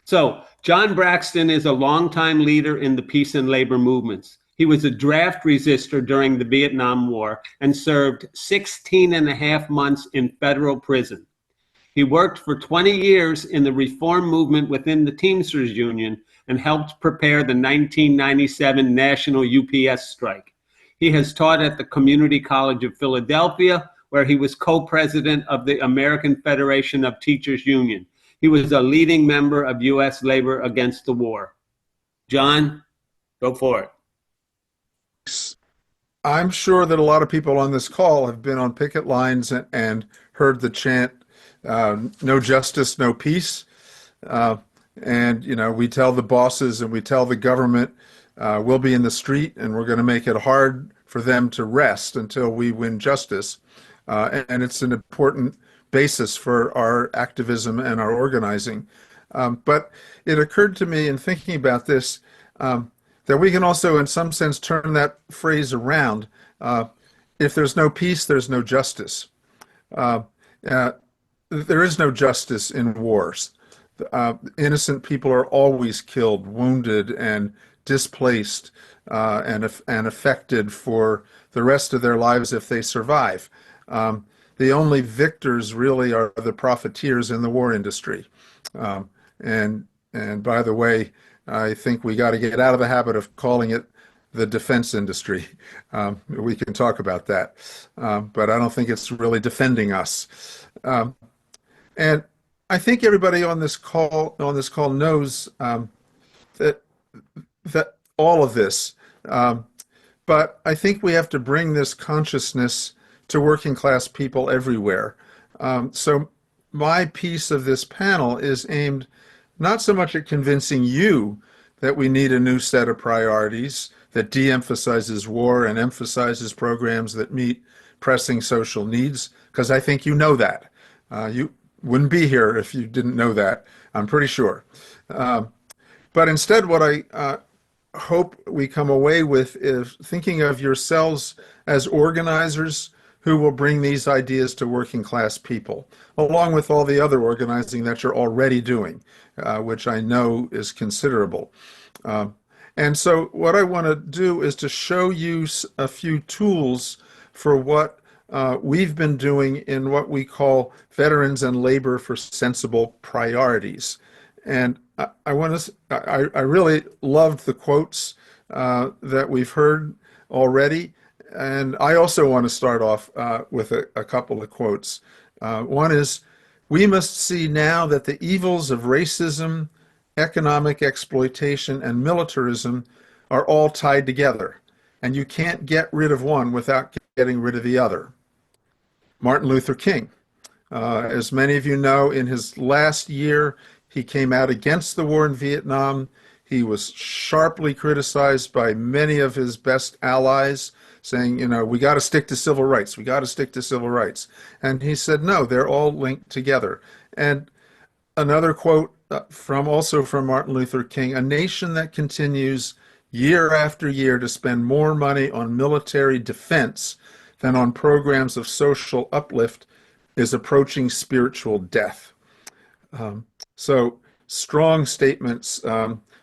So, John Braxton is a longtime leader in the peace and labor movements. He was a draft resistor during the Vietnam War and served 16 and a half months in federal prison. He worked for 20 years in the reform movement within the Teamsters Union and helped prepare the 1997 national UPS strike. He has taught at the Community College of Philadelphia, where he was co-president of the American Federation of Teachers Union. He was a leading member of U.S. Labor Against the War. John, go for it. I'm sure that a lot of people on this call have been on picket lines and heard the chant, no justice, no peace. And, you know, we tell the bosses and we tell the government, we'll be in the street and we're going to make it hard for them to rest until we win justice. And it's an important basis for our activism and our organizing. But it occurred to me in thinking about this that we can also, in some sense, turn that phrase around. If there's no peace, there's no justice. There is no justice in wars. Innocent people are always killed, wounded, and displaced, and affected for the rest of their lives if they survive. The only victors really are the profiteers in the war industry. And by the way, I think we got to get out of the habit of calling it the defense industry. We can talk about that, but I don't think it's really defending us. And I think everybody on this call knows that all of this. But I think we have to bring this consciousness to working class people everywhere. So my piece of this panel is aimed not so much at convincing you that we need a new set of priorities that de-emphasizes war and emphasizes programs that meet pressing social needs, because I think you know that. You wouldn't be here if you didn't know that, I'm pretty sure. But instead, what I hope we come away with is thinking of yourselves as organizers who will bring these ideas to working class people, along with all the other organizing that you're already doing, which I know is considerable. And so what I want to do is to show you a few tools for what we've been doing in what we call Veterans and Labor for Sensible Priorities. And I really loved the quotes that we've heard already. And I also want to start off with a couple of quotes. One is, "We must see now that the evils of racism, economic exploitation, and militarism are all tied together, and you can't get rid of one without getting rid of the other." Martin Luther King. As many of you know, in his last year, he came out against the war in Vietnam. He was sharply criticized by many of his best allies, saying, you know, we got to stick to civil rights. We got to stick to civil rights. And he said, no, they're all linked together. And another quote also from Martin Luther King, "A nation that continues year after year to spend more money on military defense than on programs of social uplift is approaching spiritual death." So strong statements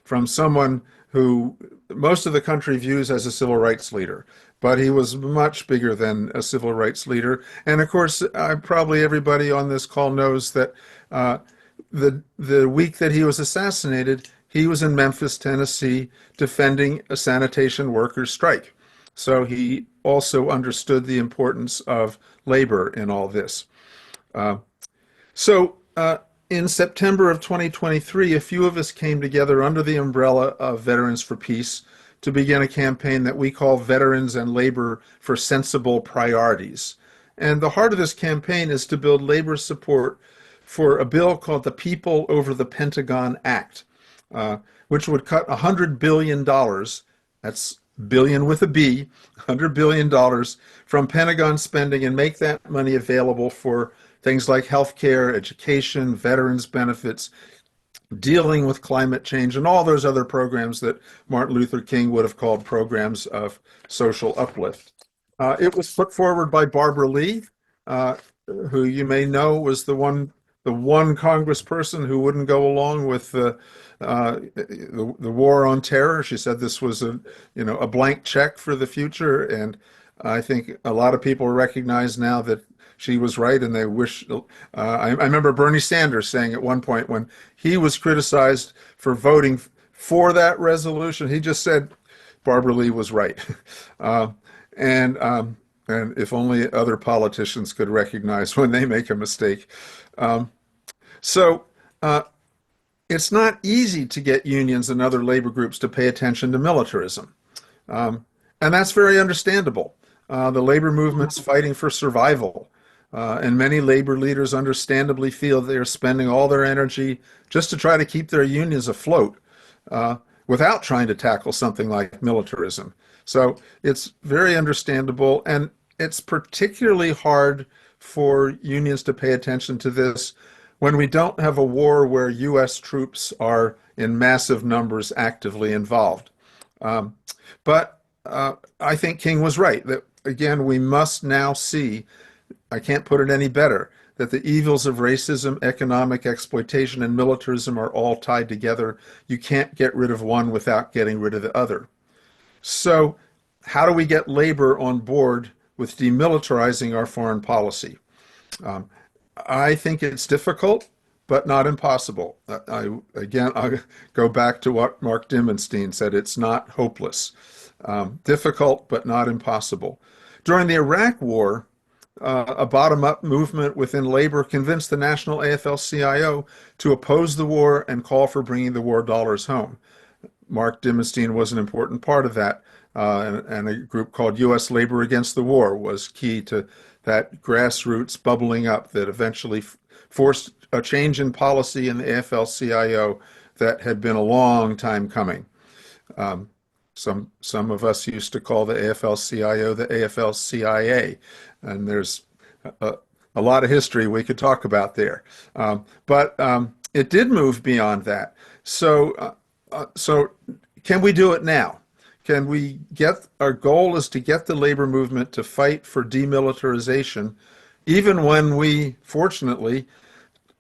from someone who most of the country views as a civil rights leader, but he was much bigger than a civil rights leader. And of course, probably everybody on this call knows that the week that he was assassinated, he was in Memphis, Tennessee, defending a sanitation workers' strike. So he also understood the importance of labor in all this. In September of 2023, a few of us came together under the umbrella of Veterans for Peace to begin a campaign that we call Veterans and Labor for Sensible Priorities. And the heart of this campaign is to build labor support for a bill called the People Over the Pentagon Act, which would cut $100 billion, that's billion with a B, $100 billion from Pentagon spending and make that money available for things like healthcare, education, veterans benefits, dealing with climate change, and all those other programs that Martin Luther King would have called programs of social uplift. It was put forward by Barbara Lee, who you may know was the one the one congressperson who wouldn't go along with the war on terror. She said this was a blank check for the future, and I think a lot of people recognize now that she was right, and they wish. I remember Bernie Sanders saying at one point when he was criticized for voting for that resolution, he just said Barbara Lee was right, uh, and and if only other politicians could recognize when they make a mistake. Um, so. It's not easy to get unions and other labor groups to pay attention to militarism. And that's very understandable. The labor movement's fighting for survival. And many labor leaders understandably feel they're spending all their energy just to try to keep their unions afloat without trying to tackle something like militarism. So it's very understandable. And it's particularly hard for unions to pay attention to this when we don't have a war where U.S. troops are in massive numbers actively involved. But I think King was right that, again, we must now see, I can't put it any better, that the evils of racism, economic exploitation, and militarism are all tied together. You can't get rid of one without getting rid of the other. So how do we get labor on board with demilitarizing our foreign policy? I think it's difficult, but not impossible. I'll go back to what Mark Dimmenstein said. It's not hopeless. Difficult, but not impossible. During the Iraq War, a bottom-up movement within labor convinced the National AFL-CIO to oppose the war and call for bringing the war dollars home. Mark Dimmenstein was an important part of that, and a group called U.S. Labor Against the War was key to that grassroots bubbling up that eventually forced a change in policy in the AFL-CIO that had been a long time coming. Some of us used to call the AFL-CIO the AFL-CIA, and there's a lot of history we could talk about there. But it did move beyond that. So can we do it now? Can we get, our goal is to get the labor movement to fight for demilitarization, even when we, fortunately,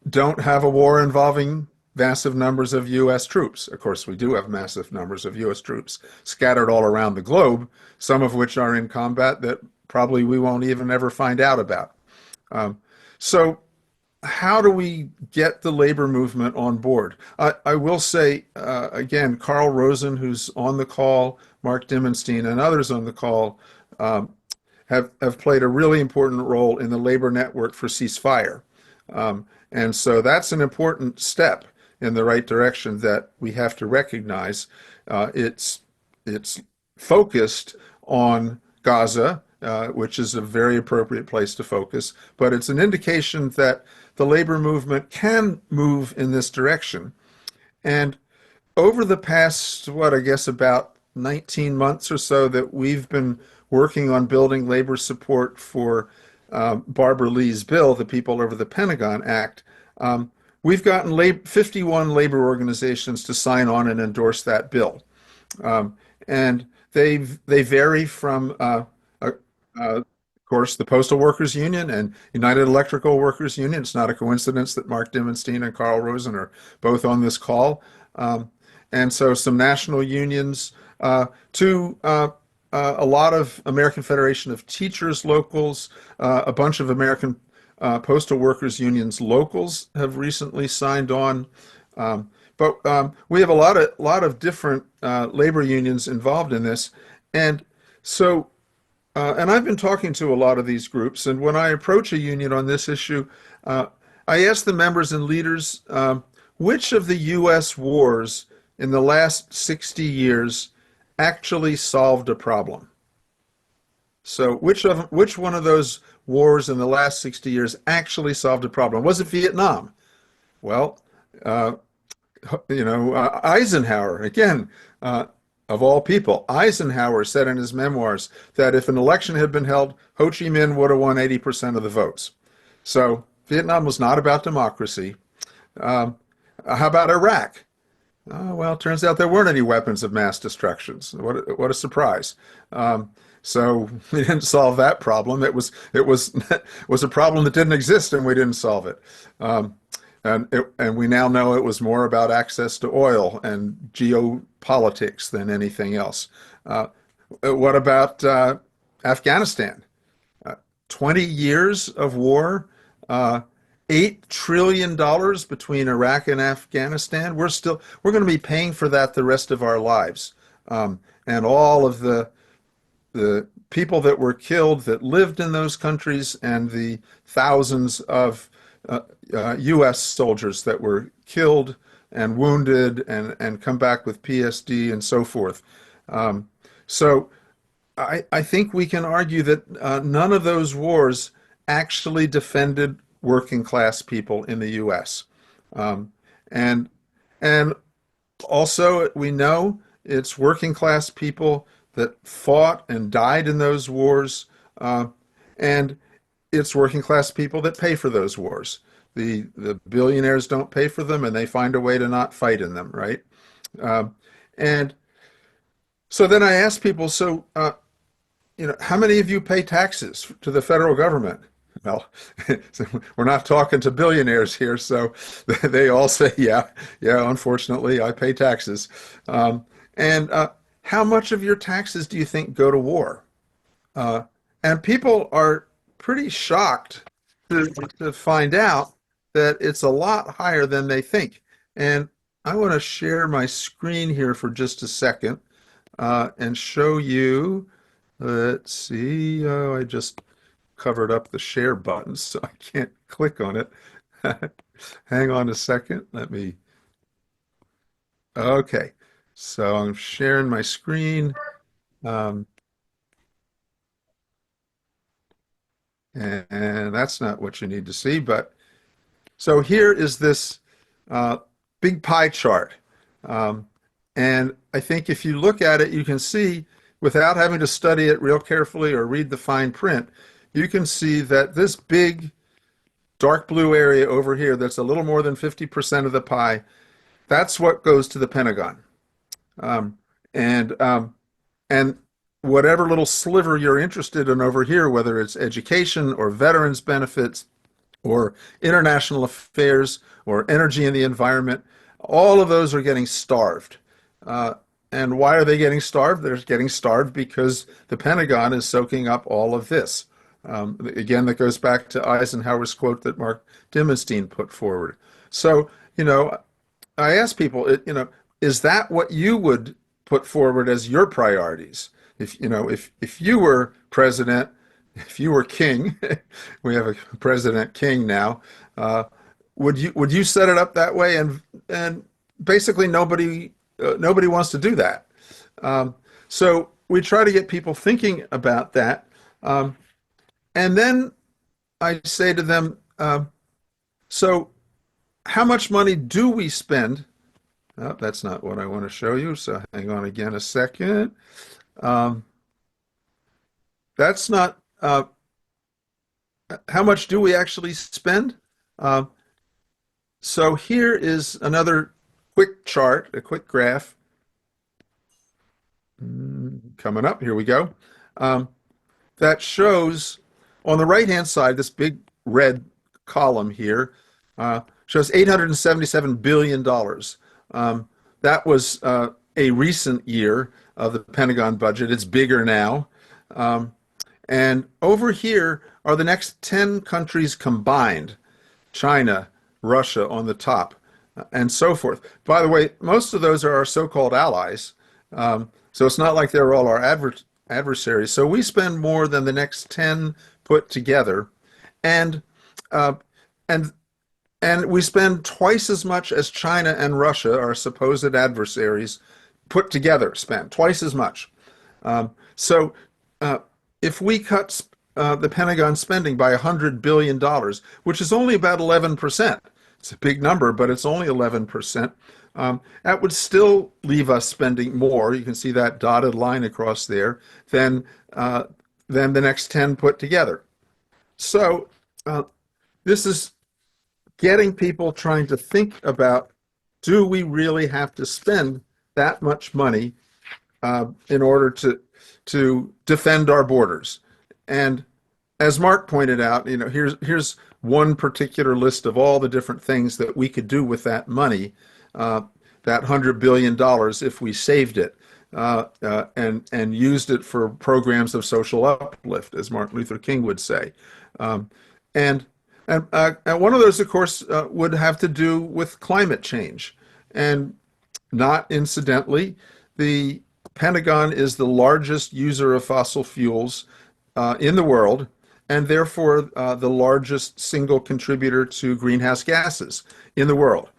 don't have a war involving massive numbers of U.S. troops. Of course, we do have massive numbers of U.S. troops scattered all around the globe, some of which are in combat that probably we won't even ever find out about. So how do we get the labor movement on board? I will say, again, Carl Rosen, who's on the call, Mark Dimmenstein, and others on the call have played a really important role in the labor network for ceasefire. And so that's an important step in the right direction that we have to recognize. It's focused on Gaza, which is a very appropriate place to focus, but it's an indication that the labor movement can move in this direction. And over the past, I guess about 19 months or so that we've been working on building labor support for Barbara Lee's bill, the People Over the Pentagon Act, we've gotten 51 labor organizations to sign on and endorse that bill. And they vary from, of course, the Postal Workers Union and United Electrical Workers Union. It's not a coincidence that Mark Dimmenstein and Carl Rosen are both on this call. And so some national unions, to a lot of American Federation of Teachers locals, a bunch of American Postal Workers Unions locals have recently signed on. But we have a lot of different labor unions involved in this. And so, and I've been talking to a lot of these groups, and when I approach a union on this issue, I ask the members and leaders, which of the U.S. wars in the last 60 years actually solved a problem? So which one of those wars in the last 60 years actually solved a problem? Was it Vietnam? Well, Eisenhower, again, of all people, Eisenhower said in his memoirs that if an election had been held, Ho Chi Minh would have won 80% of the votes. So Vietnam was not about democracy. How about Iraq? Well, it turns out there weren't any weapons of mass destruction. What a surprise. So we didn't solve that problem. It was a problem that didn't exist, and we didn't solve it. And we now know it was more about access to oil and geopolitics than anything else. Uh, what about Afghanistan? 20 years of war, uh, $8 trillion between Iraq and Afghanistan. We're going to be paying for that the rest of our lives. And all of the people that were killed that lived in those countries and the thousands of U.S. soldiers that were killed and wounded and come back with PSD and so forth. So I think we can argue that none of those wars actually defended working class people in the U.S. Um, and and also we know it's working class people that fought and died in those wars, and it's working class people that pay for those wars. The billionaires don't pay for them, and they find a way to not fight in them, right? Um, and so then I ask people, how many of you pay taxes to the federal government? Well, we're not talking to billionaires here, so they all say, yeah, unfortunately, I pay taxes. And how much of your taxes do you think go to war? Uh, and people are pretty shocked to, to find out that it's a lot higher than they think. And I want to share my screen here for just a second and show you. Let's see. Oh, I just covered up the share button, so I can't click on it. Hang on a second. Okay. So I'm sharing my screen. Um, and that's not what you need to see, but so here is this uh, big pie chart. Um, and I think if you look at it, you can see, without having to study it real carefully or read the fine print, you can see that this big dark blue area over here, that's a little more than 50% of the pie, that's what goes to the Pentagon. Um, and and whatever little sliver you're interested in over here, whether it's education or veterans benefits or international affairs or energy and the environment, all of those are getting starved. Uh, and why are they getting starved? They're getting starved because the Pentagon is soaking up all of this. Again, that goes back to Eisenhower's quote that Mark Dimmenstein put forward. So, I ask people, is that what you would put forward as your priorities? If you were president, if you were king, we have a president king now, would you set it up that way? And basically nobody wants to do that. So we try to get people thinking about that. And then I say to them, so how much money do we spend? Oh, that's not what I want to show you, so hang on again a second. Um, that's not, how much do we actually spend? Uh, so here is another quick chart, a quick graph. Coming up, here we go. That shows on the right-hand side, this big red column here shows $877 billion. That was a recent year of the Pentagon budget. It's bigger now. And over here are the next 10 countries combined: China, Russia on the top, and so forth. By the way, most of those are our so-called allies. So it's not like they're all our adversaries. So we spend more than the next 10 put together. And uh, and and we spend twice as much as China and Russia, our supposed adversaries, put together, spend twice as much. So if we cut the Pentagon spending by $100 billion, which is only about 11%, it's a big number, but it's only 11%, that would still leave us spending more. You can see that dotted line across there than the next 10 put together. So this is getting people trying to think about, do we really have to spend that much money in order to defend our borders? And as Mark pointed out, here's one particular list of all the different things that we could do with that money, that $100 billion, if we saved it and used it for programs of social uplift, as Martin Luther King would say. Um, and and one of those, of course, would have to do with climate change. And not incidentally, the Pentagon is the largest user of fossil fuels in the world, and therefore the largest single contributor to greenhouse gases in the world.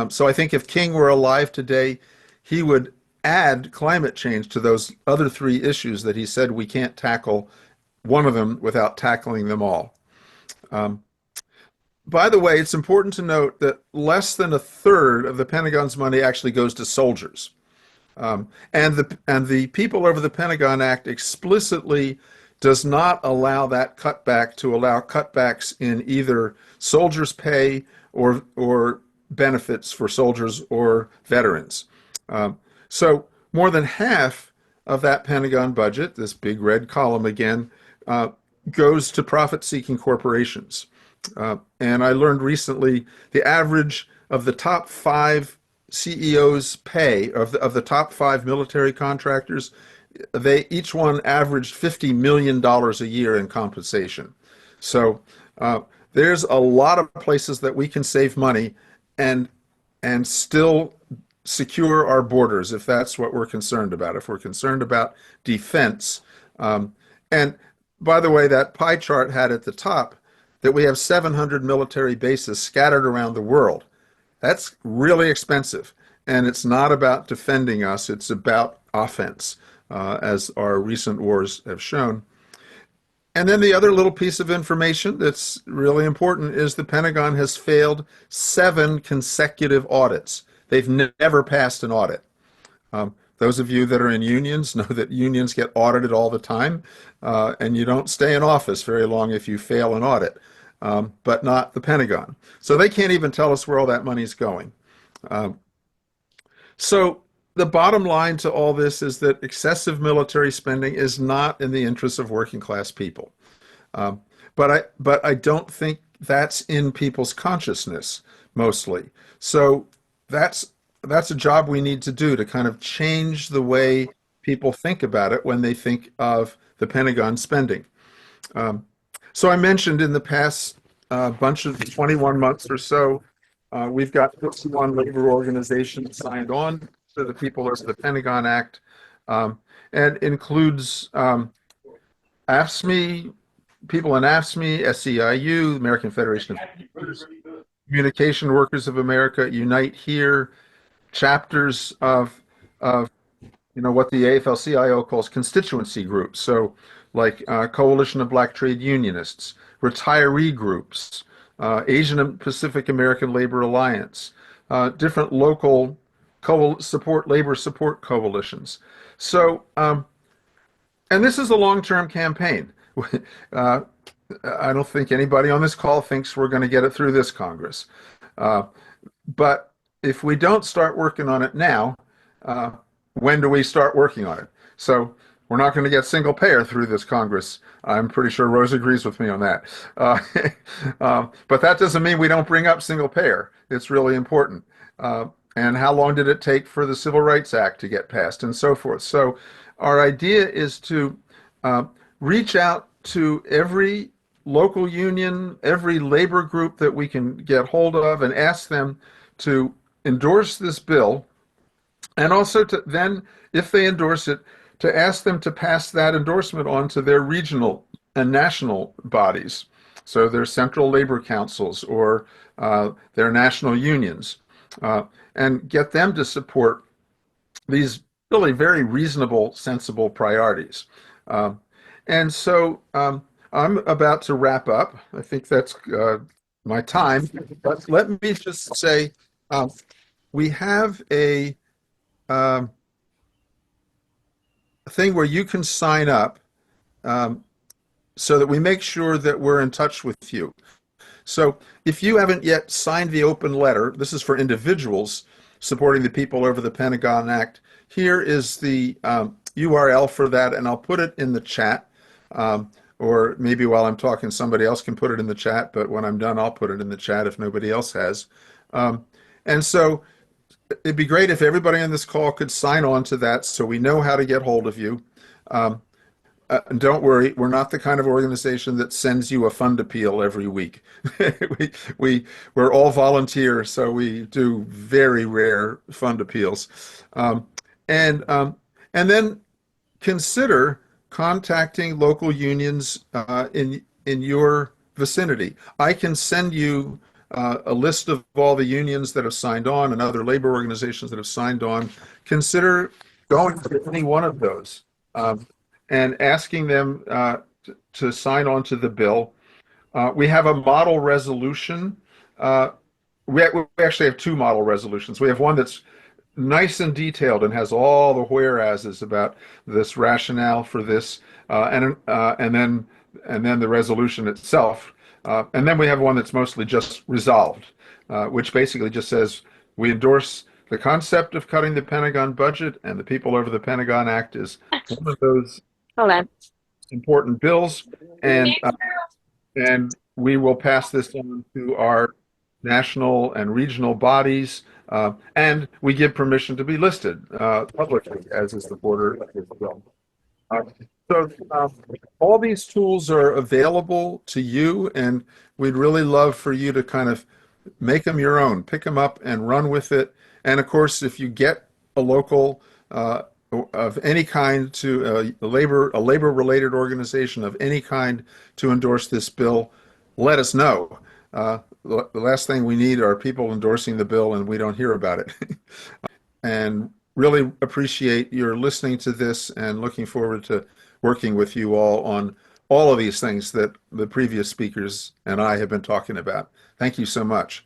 So I think if King were alive today, he would add climate change to those other three issues that he said we can't tackle one of them without tackling them all. Um, by the way, it's important to note that less than a third of the Pentagon's money actually goes to soldiers. And the People Over the Pentagon Act explicitly does not allow that cutback to allow cutbacks in either soldiers' pay or benefits for soldiers or veterans. So more than half of that Pentagon budget, this big red column again, goes to profit-seeking corporations. And I learned recently the average of the top five CEOs' pay of the top five military contractors, they each one averaged $50 million a year in compensation. So there's a lot of places that we can save money and still secure our borders if that's what we're concerned about. If we're concerned about defense, and by the way, that pie chart had at the top that we have 700 military bases scattered around the world. That's really expensive, and it's not about defending us, it's about offense, as our recent wars have shown. And then the other little piece of information that's really important is the Pentagon has failed 7 consecutive audits. They've never passed an audit. Those of you that are in unions know that unions get audited all the time, and you don't stay in office very long if you fail an audit, but not the Pentagon. So they can't even tell us where all that money's going. So the bottom line to all this is that excessive military spending is not in the interests of working class people. But I don't think that's in people's consciousness mostly. So that's a job we need to do to kind of change the way people think about it when they think of the Pentagon spending. So I mentioned in the past bunch of 21 months or so, we've got 51 labor organizations signed on to the People Over the Pentagon Act, and includes AFSCME, people in AFSCME, SEIU, American Federation of Communication Workers of America, Unite Here, chapters of what the AFL-CIO calls constituency groups. So like Coalition of Black Trade Unionists, retiree groups, Asian and Pacific American Labor Alliance, different local labor support coalitions. So, and this is a long-term campaign. I don't think anybody on this call thinks we're going to get it through this Congress. But if we don't start working on it now, when do we start working on it? So we're not going to get single payer through this Congress. I'm pretty sure Rose agrees with me on that. But that doesn't mean we don't bring up single payer. It's really important. And how long did it take for the Civil Rights Act to get passed and so forth? So our idea is to reach out to every local union, every labor group that we can get hold of and ask them to endorse this bill. And also to then, if they endorse it, to ask them to pass that endorsement on to their regional and national bodies. So their central labor councils or their national unions, and get them to support these really very reasonable, sensible priorities. And so I'm about to wrap up. I think that's my time. But let me just say, we have a thing where you can sign up so that we make sure that we're in touch with you. So if you haven't yet signed the open letter, this is for individuals supporting the People Over the Pentagon Act. Here is the URL for that, and I'll put it in the chat. or maybe while I'm talking, somebody else can put it in the chat, but when I'm done, I'll put it in the chat if nobody else has. Um, and so it'd be great if everybody on this call could sign on to that so we know how to get hold of you. Um, and don't worry, we're not the kind of organization that sends you a fund appeal every week. we, we're all volunteers, so we do very rare fund appeals. Um, and, um, and then consider contacting local unions in your vicinity. I can send you a list of all the unions that have signed on and other labor organizations that have signed on. Consider going to any one of those and asking them to sign on to the bill. We have a model resolution. Uh, we actually have two model resolutions. We have one that's nice and detailed and has all the whereases about this rationale for this, and then the resolution itself, and then we have one that's mostly just resolved, which basically just says we endorse the concept of cutting the Pentagon budget, and the People Over the Pentagon Act is one of those Hold on. important bills, and we will pass this on to our national and regional bodies, and we give permission to be listed publicly, as is the border of this bill. Uh, so all these tools are available to you, and we'd really love for you to kind of make them your own, pick them up and run with it. And of course, if you get a local of any kind to a labor related organization of any kind to endorse this bill, let us know. The last thing we need are people endorsing the bill and we don't hear about it. And really appreciate your listening to this and looking forward to working with you all on all of these things that the previous speakers and I have been talking about. Thank you so much.